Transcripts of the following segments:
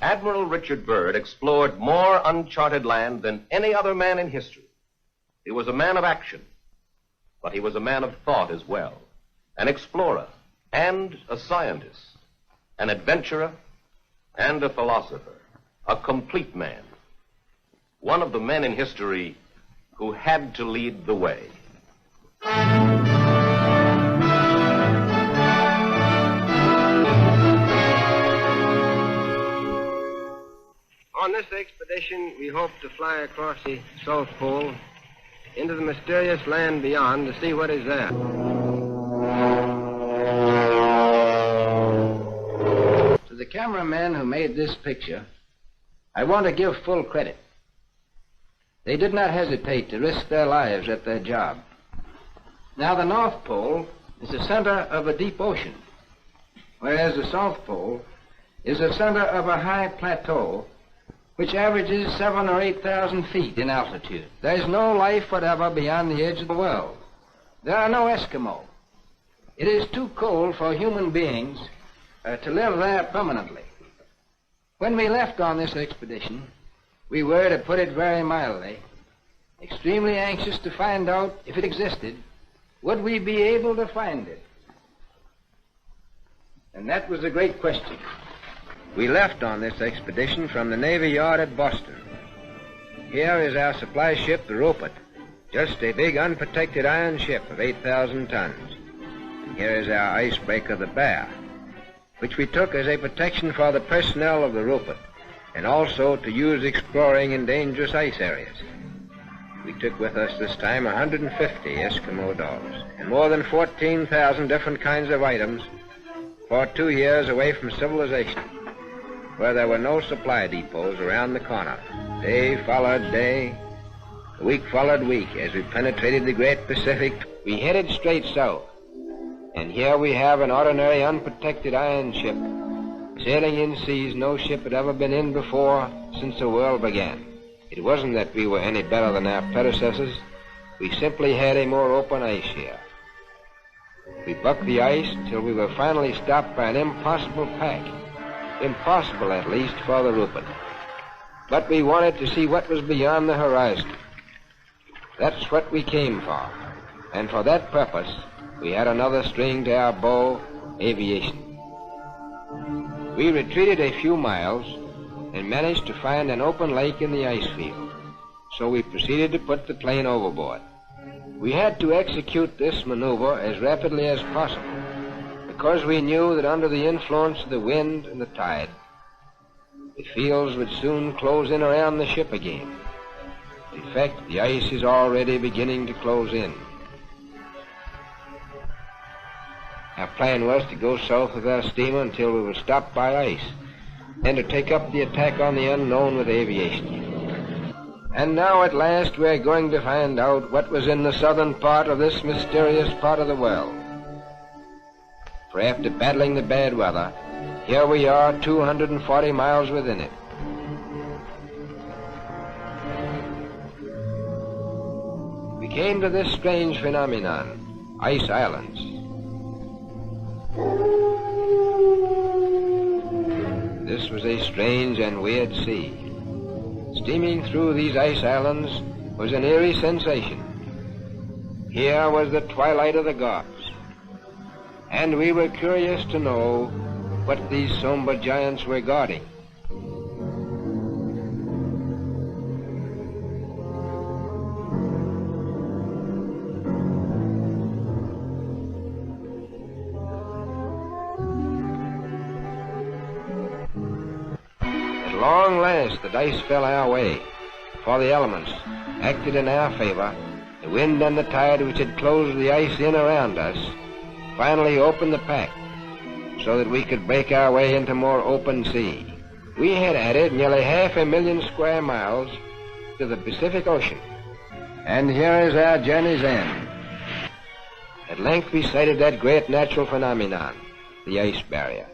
Admiral Richard Byrd explored more uncharted land than any other man in history. He was a man of action, but he was a man of thought as well, an explorer and a scientist, an adventurer and a philosopher, a complete man, one of the men in history who had to lead the way. On this expedition, we hope to fly across the South Pole into the mysterious land beyond to see what is there. To the cameramen who made this picture, I want to give full credit. They did not hesitate to risk their lives at their job. Now, the North Pole is the center of a deep ocean, whereas the South Pole is the center of a high plateau which averages 7,000 or 8,000 feet in altitude. There is no life whatever beyond the edge of the world. There are no Eskimo. It is too cold for human beings to live there permanently. When we left on this expedition, we were, to put it very mildly, extremely anxious to find out if it existed. Would we be able to find it? And that was the great question. We left on this expedition from the Navy Yard at Boston. Here is our supply ship, the Rupert, just a big unprotected iron ship of 8,000 tons. And here is our icebreaker, the Bear, which we took as a protection for the personnel of the Rupert, and also to use exploring in dangerous ice areas. We took with us this time 150 Eskimo dogs and more than 14,000 different kinds of items for 2 years away from civilization, where there were no supply depots around the corner. Day followed day, week followed week, as we penetrated the great Pacific. We headed straight south, and here we have an ordinary unprotected iron ship, sailing in seas no ship had ever been in before since the world began. It wasn't that we were any better than our predecessors. We simply had a more open ice here. We bucked the ice till we were finally stopped by an impossible pack. Impossible, at least, for the Rupert. But we wanted to see what was beyond the horizon. That's what we came for. And for that purpose, we had another string to our bow, aviation. We retreated a few miles and managed to find an open lake in the ice field. So we proceeded to put the plane overboard. We had to execute this maneuver as rapidly as possible, because we knew that under the influence of the wind and the tide, the fields would soon close in around the ship again. In fact, the ice is already beginning to close in. Our plan was to go south with our steamer until we were stopped by ice, and to take up the attack on the unknown with aviation. And now at last we're going to find out what was in the southern part of this mysterious part of the world. For after battling the bad weather, here we are 240 miles within it. We came to this strange phenomenon, ice islands. This was a strange and weird sea. Steaming through these ice islands was an eerie sensation. Here was the twilight of the gods, and we were curious to know what these somber giants were guarding. At long last, the dice fell our way, for the elements acted in our favor. The wind and the tide, which had closed the ice in around us, finally opened the pack so that we could break our way into more open sea. We had added nearly 500,000 square miles to the Pacific Ocean. And here is our journey's end. At length we sighted that great natural phenomenon, the ice barrier.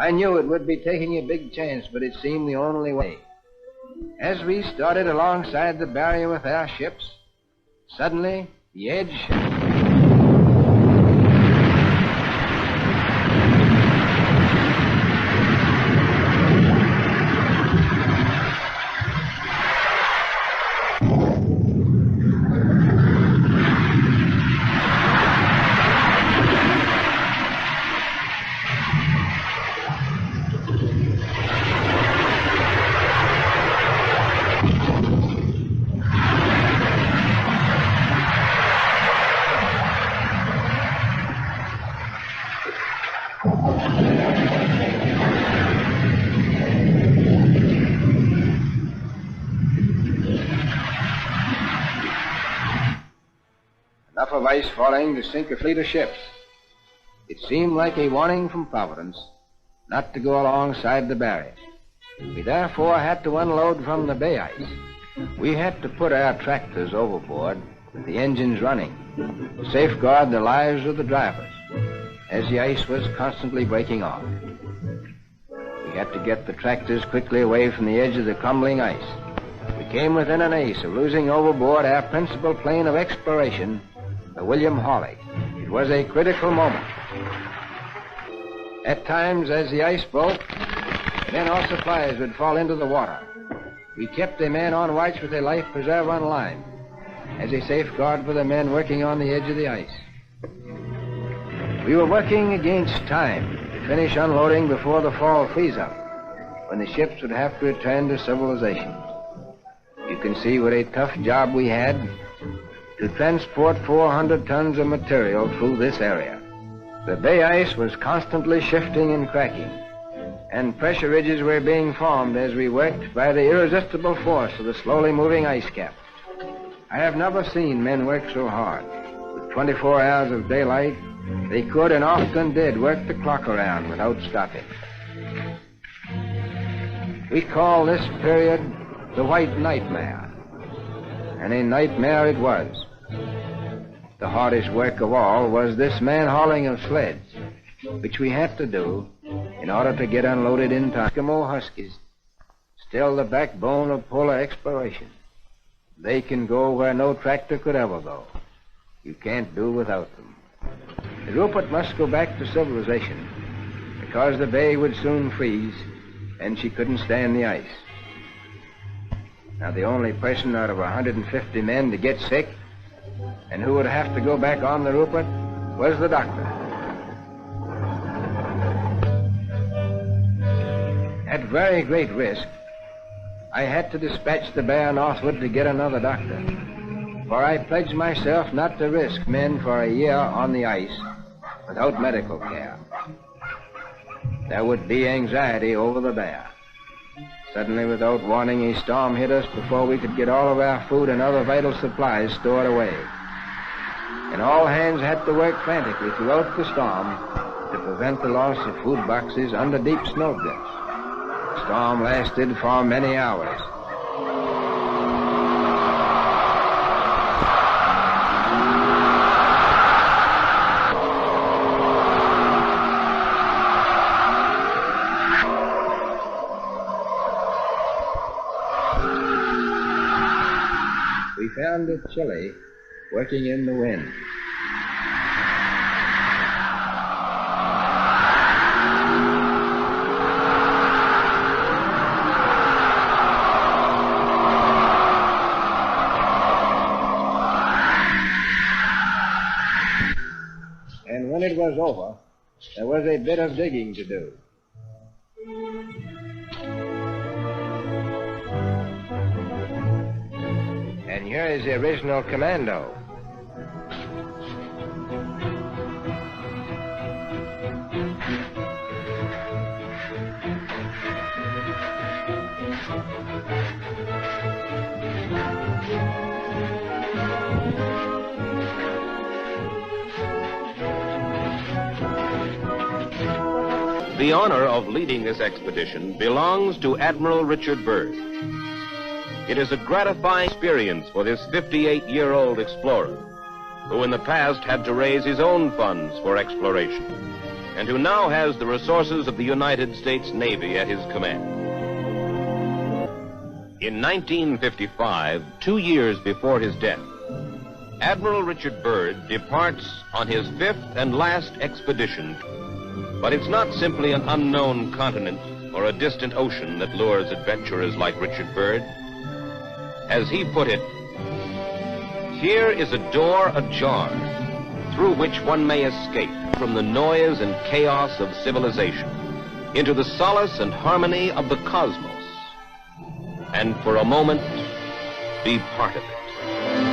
I knew it would be taking a big chance, but it seemed the only way. As we started alongside the barrier with our ships, suddenly the edge... Enough of ice falling to sink a fleet of ships. It seemed like a warning from Providence not to go alongside the barrier. We therefore had to unload from the bay ice. We had to put our tractors overboard with the engines running to safeguard the lives of the drivers as the ice was constantly breaking off. We had to get the tractors quickly away from the edge of the crumbling ice. We came within an ace of losing overboard our principal plane of exploration, the William Hawley. It was a critical moment. At times, as the ice broke, then all supplies would fall into the water. We kept a man on watch with a life preserver on line as a safeguard for the men working on the edge of the ice. We were working against time to finish unloading before the fall freeze-up, when the ships would have to return to civilization. You can see what a tough job we had to transport 400 tons of material through this area. The bay ice was constantly shifting and cracking, and pressure ridges were being formed as we worked by the irresistible force of the slowly moving ice cap. I have never seen men work so hard. With 24 hours of daylight, they could and often did work the clock around without stopping. We call this period the White Nightmare, and a nightmare it was. The hardest work of all was this man-hauling of sleds, which we had to do in order to get unloaded in time. Eskimo Huskies, still the backbone of polar exploration. They can go where no tractor could ever go. You can't do without them. The Rupert must go back to civilization because the bay would soon freeze and she couldn't stand the ice. Now, the only person out of 150 men to get sick and who would have to go back on the Rupert was the doctor. At very great risk, I had to dispatch the bear northward to get another doctor, for I pledged myself not to risk men for a year on the ice without medical care. There would be anxiety over the bear. Suddenly, without warning, a storm hit us before we could get all of our food and other vital supplies stored away. And all hands had to work frantically throughout the storm to prevent the loss of food boxes under deep snowdrifts. The storm lasted for many hours. We found it chilly working in the wind. And when it was over, there was a bit of digging to do. And here is the original commando. The honor of leading this expedition belongs to Admiral Richard Byrd. It is a gratifying experience for this 58-year-old explorer, who in the past had to raise his own funds for exploration. and who now has the resources of the United States Navy at his command. In 1955, 2 years before his death, Admiral Richard Byrd departs on his 5th and last expedition. But it's not simply an unknown continent or a distant ocean that lures adventurers like Richard Byrd. As he put it, here is a door ajar through which one may escape from the noise and chaos of civilization into the solace and harmony of the cosmos, and for a moment be part of it.